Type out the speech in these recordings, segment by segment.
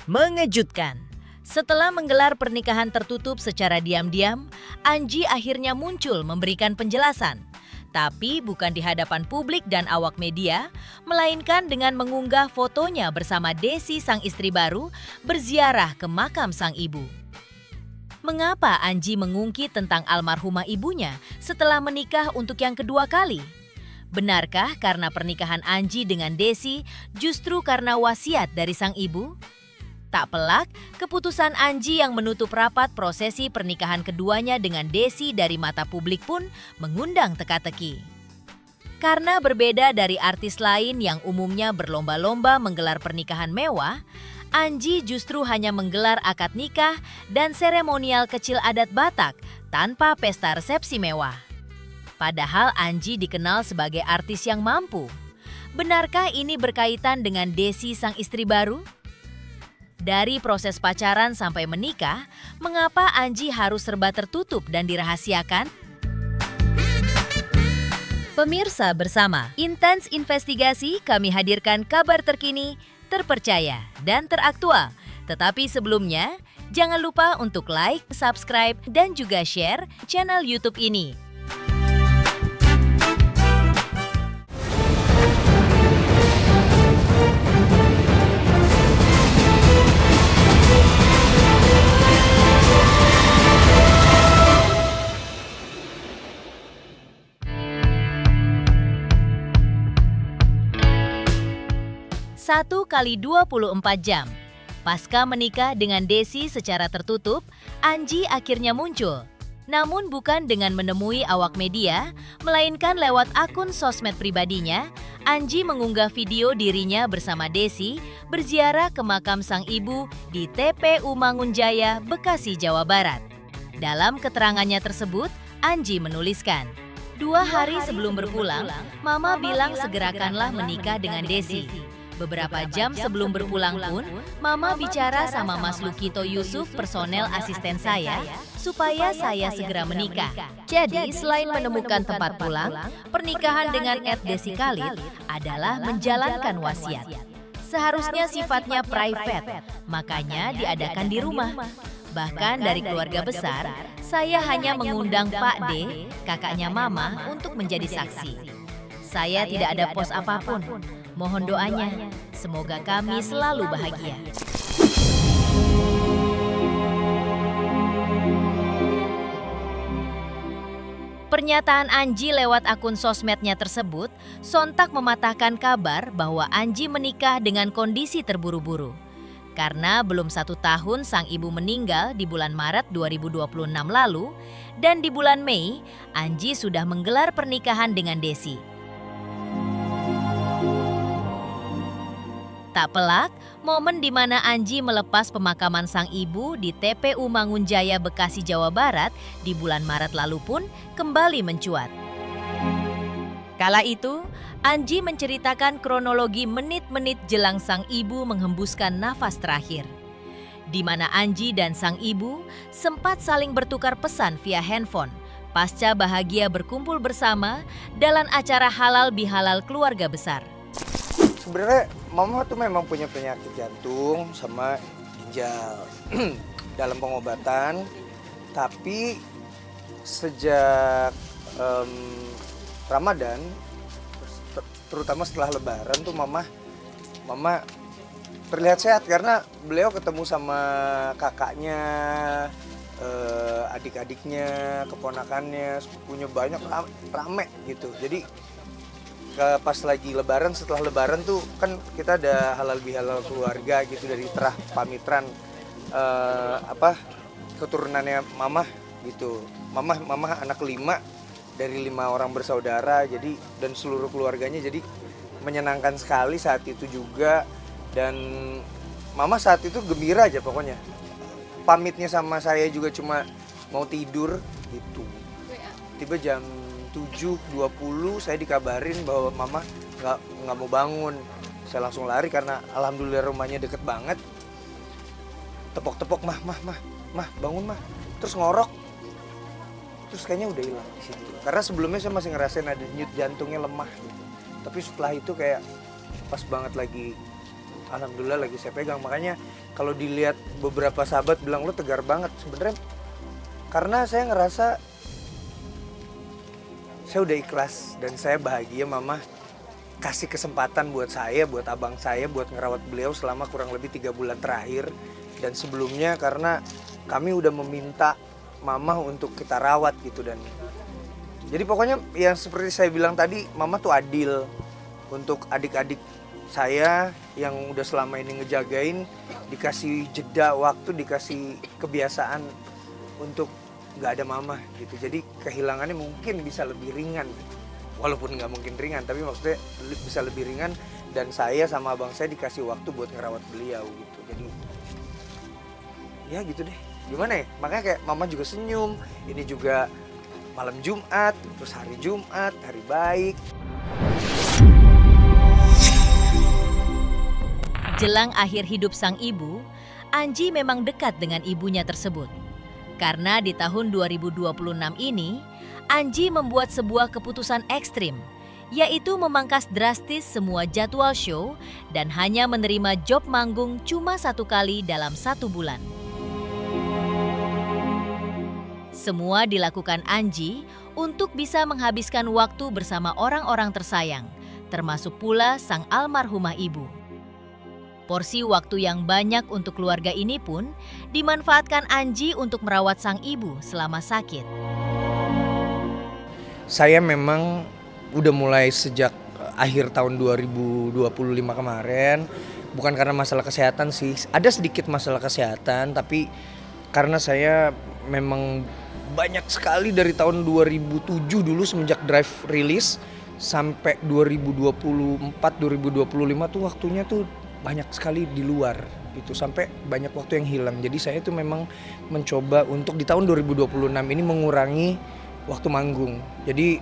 Mengejutkan. Setelah menggelar pernikahan tertutup secara diam-diam, Anji akhirnya muncul memberikan penjelasan. Tapi bukan di hadapan publik dan awak media, melainkan dengan mengunggah fotonya bersama Desi sang istri baru berziarah ke makam sang ibu. Mengapa Anji mengungkit tentang almarhumah ibunya setelah menikah untuk yang kedua kali? Benarkah karena pernikahan Anji dengan Desi justru karena wasiat dari sang ibu? Tak pelak, keputusan Anji yang menutup rapat prosesi pernikahan keduanya dengan Desi dari mata publik pun mengundang teka-teki. Karena berbeda dari artis lain yang umumnya berlomba-lomba menggelar pernikahan mewah, Anji justru hanya menggelar akad nikah dan seremonial kecil adat Batak tanpa pesta resepsi mewah. Padahal Anji dikenal sebagai artis yang mampu. Benarkah ini berkaitan dengan Desi sang istri baru? Dari proses pacaran sampai menikah, mengapa Anji harus serba tertutup dan dirahasiakan? Pemirsa bersama Intens Investigasi, kami hadirkan kabar terkini, terpercaya, dan teraktual. Tetapi sebelumnya, jangan lupa untuk like, subscribe, dan juga share channel YouTube ini. Satu kali 24 jam. Pasca menikah dengan Desi secara tertutup, Anji akhirnya muncul. Namun bukan dengan menemui awak media, melainkan lewat akun sosmed pribadinya, Anji mengunggah video dirinya bersama Desi berziarah ke makam sang ibu di TPU Mangunjaya, Bekasi, Jawa Barat. Dalam keterangannya tersebut, Anji menuliskan, 2 hari sebelum berpulang, Mama bilang segerakanlah menikah dengan Desi. Beberapa jam sebelum berpulang pun, Mama bicara sama Mas Lukito Yusuf, personel asisten saya, supaya saya segera menikah. Jadi, selain menemukan tempat pulang, pernikahan dengan Desi Khalid adalah menjalankan wasiat. Seharusnya sifatnya private, makanya diadakan di rumah. Bahkan dari keluarga besar, saya hanya mengundang Pak D, kakaknya Mama, untuk menjadi saksi. Saya tidak ada pos apapun. Mohon doanya, semoga kami selalu bahagia. Pernyataan Anji lewat akun sosmednya tersebut sontak mematahkan kabar bahwa Anji menikah dengan kondisi terburu-buru. Karena belum 1 tahun sang ibu meninggal di bulan Maret 2026 lalu, dan di bulan Mei, Anji sudah menggelar pernikahan dengan Desi. Tak pelak, momen di mana Anji melepas pemakaman sang ibu di TPU Mangunjaya, Bekasi, Jawa Barat di bulan Maret lalu pun kembali mencuat. Kala itu, Anji menceritakan kronologi menit-menit jelang sang ibu menghembuskan nafas terakhir, di mana Anji dan sang ibu sempat saling bertukar pesan via handphone pasca bahagia berkumpul bersama dalam acara halal bihalal keluarga besar. Sebenarnya Mama tuh memang punya penyakit jantung sama ginjal dalam pengobatan, tapi sejak Ramadan, terutama setelah Lebaran tuh Mama terlihat sehat karena beliau ketemu sama kakaknya, adik-adiknya, keponakannya, sepupunya banyak, rame gitu. Jadi pas lagi Lebaran, setelah Lebaran tuh kan kita ada halal bihalal keluarga gitu dari terah pamitran keturunannya Mama gitu. Mama anak kelima dari 5 orang bersaudara, jadi dan seluruh keluarganya, jadi menyenangkan sekali saat itu juga. Dan Mama saat itu gembira aja pokoknya. Pamitnya sama saya juga cuma mau tidur gitu. Tiba jam 7.20 saya dikabarin bahwa Mama nggak mau bangun. Saya langsung lari karena alhamdulillah rumahnya deket banget. Tepok-tepok, mah bangun mah. Terus ngorok. Terus kayaknya udah hilang di situ. Karena sebelumnya saya masih ngerasain ada denyut jantungnya lemah gitu. Tapi setelah itu kayak pas banget lagi alhamdulillah lagi saya pegang. Makanya kalau dilihat beberapa sahabat bilang lo tegar banget, sebenarnya karena saya ngerasa saya udah ikhlas dan saya bahagia mama kasih kesempatan buat saya, buat abang saya, buat ngerawat beliau selama kurang lebih 3 bulan terakhir. Dan sebelumnya karena kami udah meminta mama untuk kita rawat gitu. Dan jadi pokoknya yang seperti saya bilang tadi, mama tuh adil untuk adik-adik saya yang udah selama ini ngejagain, dikasih jeda waktu, dikasih kebiasaan untuk nggak ada mama gitu. Jadi kehilangannya mungkin bisa lebih ringan, walaupun nggak mungkin ringan, tapi maksudnya bisa lebih ringan. Dan saya sama abang saya dikasih waktu buat ngerawat beliau gitu. Jadi ya gitu deh, gimana ya, makanya kayak mama juga senyum. Ini juga malam Jumat, terus hari Jumat, hari baik. Jelang akhir hidup sang ibu, Anji memang dekat dengan ibunya tersebut. Karena di tahun 2026 ini, Anji membuat sebuah keputusan ekstrim, yaitu memangkas drastis semua jadwal show dan hanya menerima job manggung cuma 1 kali dalam 1 bulan. Semua dilakukan Anji untuk bisa menghabiskan waktu bersama orang-orang tersayang, termasuk pula sang almarhumah ibu. Porsi waktu yang banyak untuk keluarga ini pun dimanfaatkan Anji untuk merawat sang ibu selama sakit. Saya memang udah mulai sejak akhir tahun 2025 kemarin, bukan karena masalah kesehatan sih, ada sedikit masalah kesehatan, tapi karena saya memang banyak sekali dari tahun 2007 dulu semenjak Drive rilis sampai 2024, 2025 tuh waktunya tuh banyak sekali di luar itu, sampai banyak waktu yang hilang. Jadi saya tuh memang mencoba untuk di tahun 2026 ini mengurangi waktu manggung. Jadi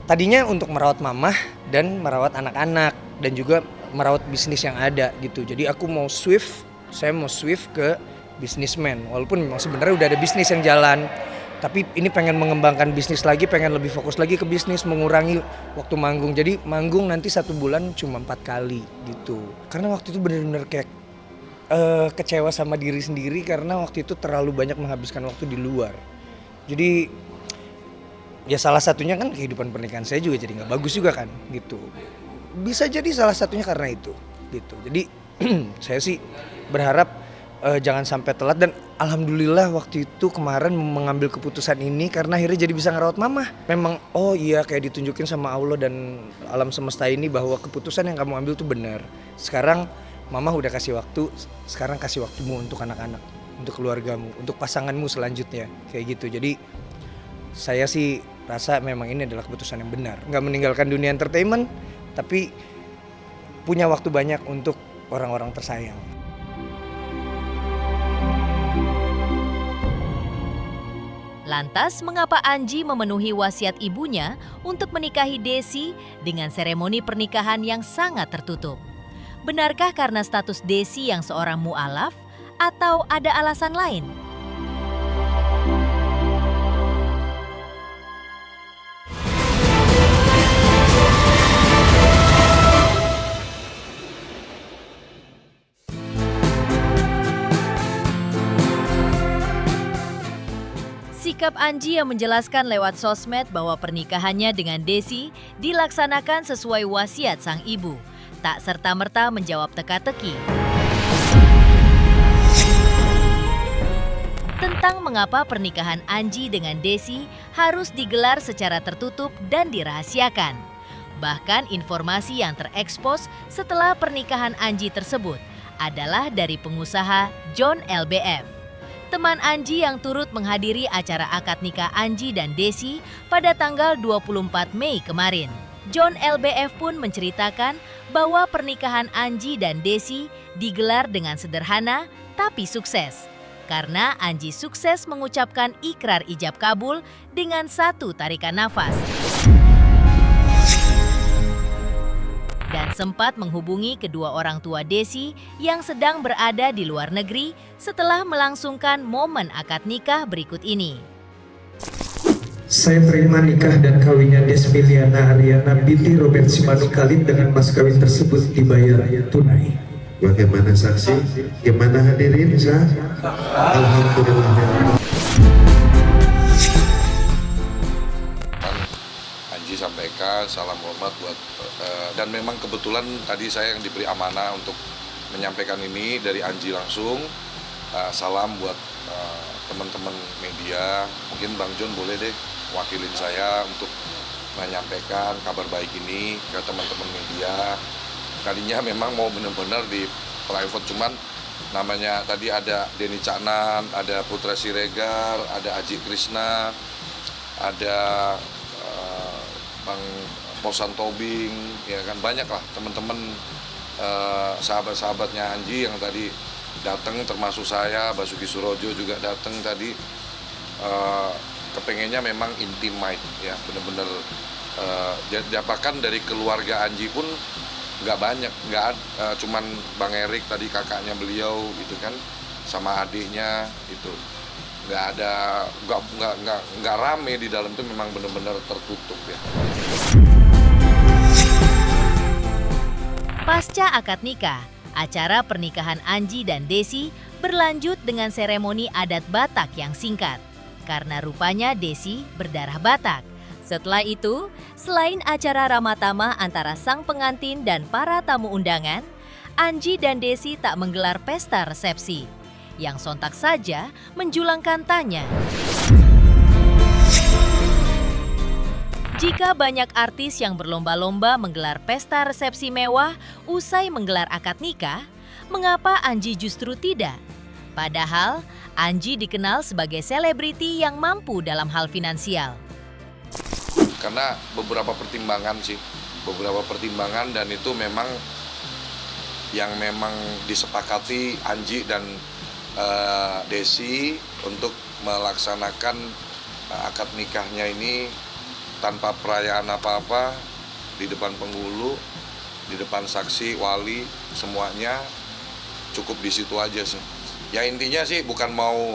tadinya untuk merawat mamah dan merawat anak-anak dan juga merawat bisnis yang ada gitu. Jadi aku mau saya mau swift ke bisnismen. Walaupun memang sebenarnya udah ada bisnis yang jalan, tapi ini pengen mengembangkan bisnis lagi, pengen lebih fokus lagi ke bisnis, mengurangi waktu manggung. Jadi manggung nanti 1 bulan cuma 4 kali gitu. Karena waktu itu bener-bener kayak kecewa sama diri sendiri karena waktu itu terlalu banyak menghabiskan waktu di luar. Jadi ya salah satunya kan kehidupan pernikahan saya juga jadi nggak bagus juga kan gitu. Bisa jadi salah satunya karena itu gitu. Jadi saya sih berharap jangan sampai telat, dan alhamdulillah waktu itu kemarin mengambil keputusan ini karena akhirnya jadi bisa ngerawat mama. Memang oh iya kayak ditunjukin sama Allah dan alam semesta ini bahwa keputusan yang kamu ambil tuh benar. Sekarang mama udah kasih waktu, sekarang kasih waktumu untuk anak-anak, untuk keluargamu, untuk pasanganmu selanjutnya kayak gitu. Jadi saya sih rasa memang ini adalah keputusan yang benar. Nggak meninggalkan dunia entertainment, tapi punya waktu banyak untuk orang-orang tersayang. Lantas, mengapa Anji memenuhi wasiat ibunya untuk menikahi Desi dengan seremoni pernikahan yang sangat tertutup? Benarkah karena status Desi yang seorang mu'alaf atau ada alasan lain? Sikap Anji yang menjelaskan lewat sosmed bahwa pernikahannya dengan Desi dilaksanakan sesuai wasiat sang ibu, tak serta-merta menjawab teka-teki tentang mengapa pernikahan Anji dengan Desi harus digelar secara tertutup dan dirahasiakan. Bahkan informasi yang terekspos setelah pernikahan Anji tersebut adalah dari pengusaha John LBF. Teman Anji yang turut menghadiri acara akad nikah Anji dan Desi pada tanggal 24 Mei kemarin. John LBF pun menceritakan bahwa pernikahan Anji dan Desi digelar dengan sederhana tapi sukses. Karena Anji sukses mengucapkan ikrar ijab kabul dengan 1 tarikan nafas. Dan sempat menghubungi kedua orang tua Desi yang sedang berada di luar negeri setelah melangsungkan momen akad nikah berikut ini. Saya terima nikah dan kawinnya Desmiliana Ariana binti Robert Simanuk Khalid dengan mas kawin tersebut dibayar tunai. Bagaimana saksi? Gimana hadirin sah? Alhamdulillah. Anji sampaikan salam hormat buat dan memang kebetulan tadi saya yang diberi amanah untuk menyampaikan ini dari Anji langsung. Salam buat teman-teman media. Mungkin Bang John boleh deh wakilin saya untuk menyampaikan kabar baik ini ke teman-teman media. Tadinya memang mau benar-benar di private, cuman namanya tadi ada Denny Caknan, ada Putra Siregar, ada Aji Krishna, ada Bang Posan Tobing, ya kan, banyak lah teman-teman sahabat-sahabatnya Anji yang tadi datang, termasuk saya, Basuki Surojo juga datang tadi. Kepengennya memang intimate, ya benar-benar dapatkan dari keluarga Anji pun nggak banyak, cuman Bang Erik tadi kakaknya beliau gitu kan, sama adiknya itu, nggak rame di dalam itu, memang benar-benar tertutup ya. Pasca akad nikah, acara pernikahan Anji dan Desi berlanjut dengan seremoni adat Batak yang singkat, karena rupanya Desi berdarah Batak. Setelah itu, selain acara ramah tamah antara sang pengantin dan para tamu undangan, Anji dan Desi tak menggelar pesta resepsi, yang sontak saja menjulangkan tanya. Jika banyak artis yang berlomba-lomba menggelar pesta resepsi mewah usai menggelar akad nikah, mengapa Anji justru tidak? Padahal, Anji dikenal sebagai selebriti yang mampu dalam hal finansial. Karena beberapa pertimbangan dan itu memang yang memang disepakati Anji dan Desi untuk melaksanakan akad nikahnya ini tanpa perayaan apa-apa, di depan penghulu, di depan saksi, wali, semuanya cukup di situ aja sih. Ya intinya sih bukan mau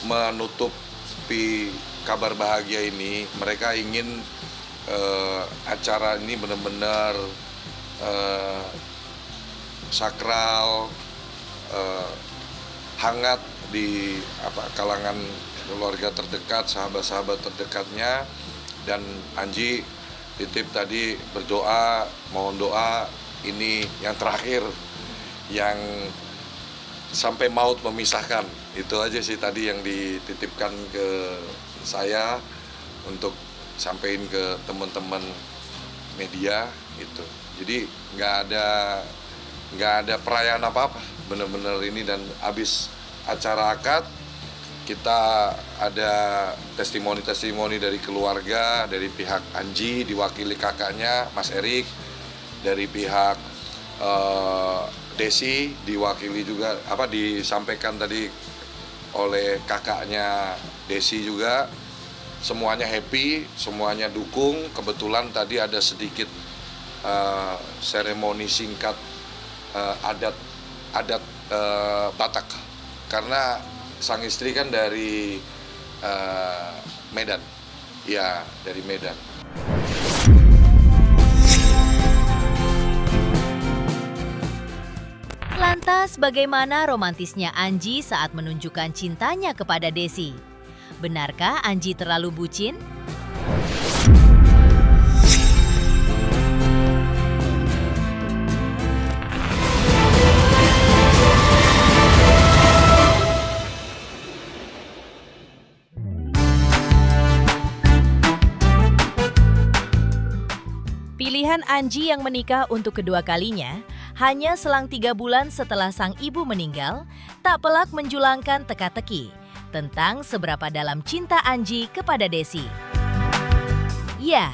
menutupi kabar bahagia ini, mereka ingin acara ini benar-benar sakral, hangat di kalangan keluarga terdekat, sahabat-sahabat terdekatnya. Dan Anji titip tadi berdoa, mohon doa ini yang terakhir, yang sampai maut memisahkan. Itu aja sih tadi yang dititipkan ke saya untuk sampaikan ke teman-teman media itu. Jadi nggak ada perayaan apa-apa, benar-benar ini. Dan habis acara akad kita ada testimoni dari keluarga, dari pihak Anji diwakili kakaknya Mas Erik, dari pihak Desi diwakili juga disampaikan tadi oleh kakaknya Desi juga. Semuanya happy, semuanya dukung. Kebetulan tadi ada sedikit seremoni singkat adat Batak, karena sang istri kan dari Medan, ya dari Medan. Lantas bagaimana romantisnya Anji saat menunjukkan cintanya kepada Desi? Benarkah Anji terlalu bucin? Pilihan Anji yang menikah untuk kedua kalinya hanya selang 3 bulan setelah sang ibu meninggal, tak pelak menjulangkan teka-teki tentang seberapa dalam cinta Anji kepada Desi. Ya,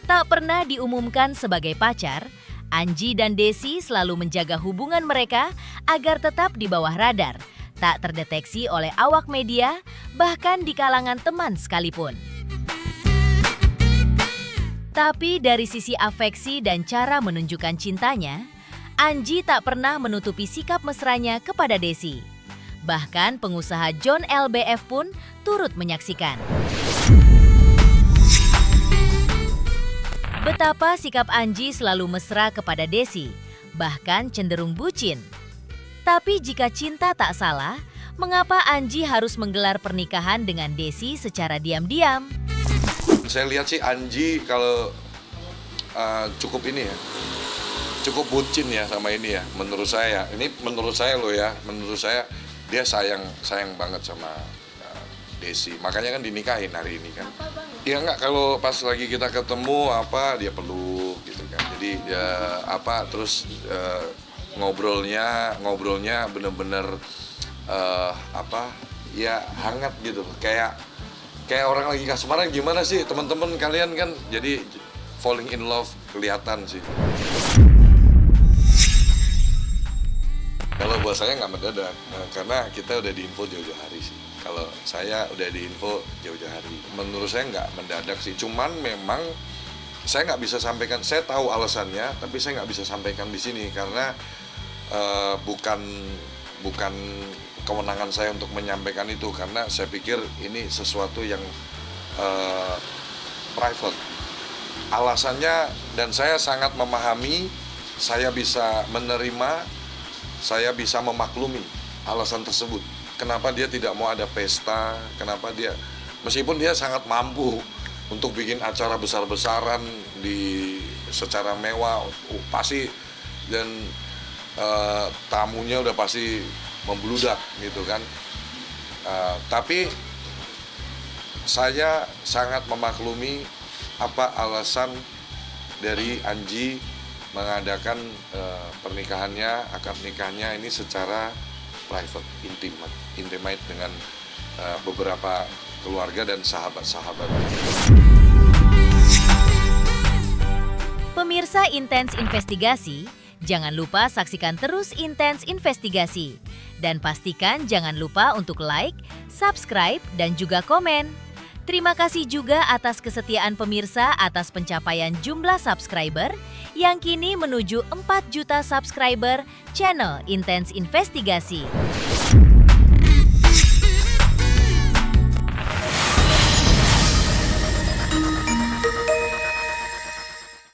tak pernah diumumkan sebagai pacar, Anji dan Desi selalu menjaga hubungan mereka agar tetap di bawah radar, tak terdeteksi oleh awak media, bahkan di kalangan teman sekalipun. Tapi dari sisi afeksi dan cara menunjukkan cintanya, Anji tak pernah menutupi sikap mesranya kepada Desi. Bahkan pengusaha John LBF pun turut menyaksikan. Betapa sikap Anji selalu mesra kepada Desi, bahkan cenderung bucin. Tapi jika cinta tak salah, mengapa Anji harus menggelar pernikahan dengan Desi secara diam-diam? Saya lihat sih Anji kalau cukup ini ya, cukup bucin ya sama ini ya, menurut saya. Ini menurut saya loh ya, menurut saya dia sayang banget sama Desi. Makanya kan dinikahin hari ini kan. Ya enggak, kalau pas lagi kita ketemu dia peluk gitu kan. Jadi terus ngobrolnya bener-bener ya hangat gitu. Kayak orang lagi kasmaran gimana sih teman-teman kalian kan, jadi falling in love kelihatan sih. Kalau buat saya nggak mendadak, karena kita udah diinfo jauh-jauh hari sih. Kalau saya udah diinfo jauh-jauh hari. Menurut saya nggak mendadak sih, cuman memang saya nggak bisa sampaikan. Saya tahu alasannya, tapi saya nggak bisa sampaikan di sini karena bukan kewenangan saya untuk menyampaikan itu, karena saya pikir ini sesuatu yang private. Alasannya, dan saya sangat memahami, saya bisa menerima, saya bisa memaklumi alasan tersebut. Kenapa dia tidak mau ada pesta, kenapa dia, meskipun dia sangat mampu untuk bikin acara besar-besaran secara mewah, pasti, dan tamunya udah pasti membludak gitu kan. Tapi saya sangat memaklumi apa alasan dari Anji mengadakan akad nikahnya ini secara private, intimate dengan beberapa keluarga dan sahabat-sahabat. Pemirsa Intens Investigasi, jangan lupa saksikan terus Intens Investigasi. Dan pastikan jangan lupa untuk like, subscribe, dan juga komen. Terima kasih juga atas kesetiaan pemirsa atas pencapaian jumlah subscriber yang kini menuju 4 juta subscriber channel Intens Investigasi.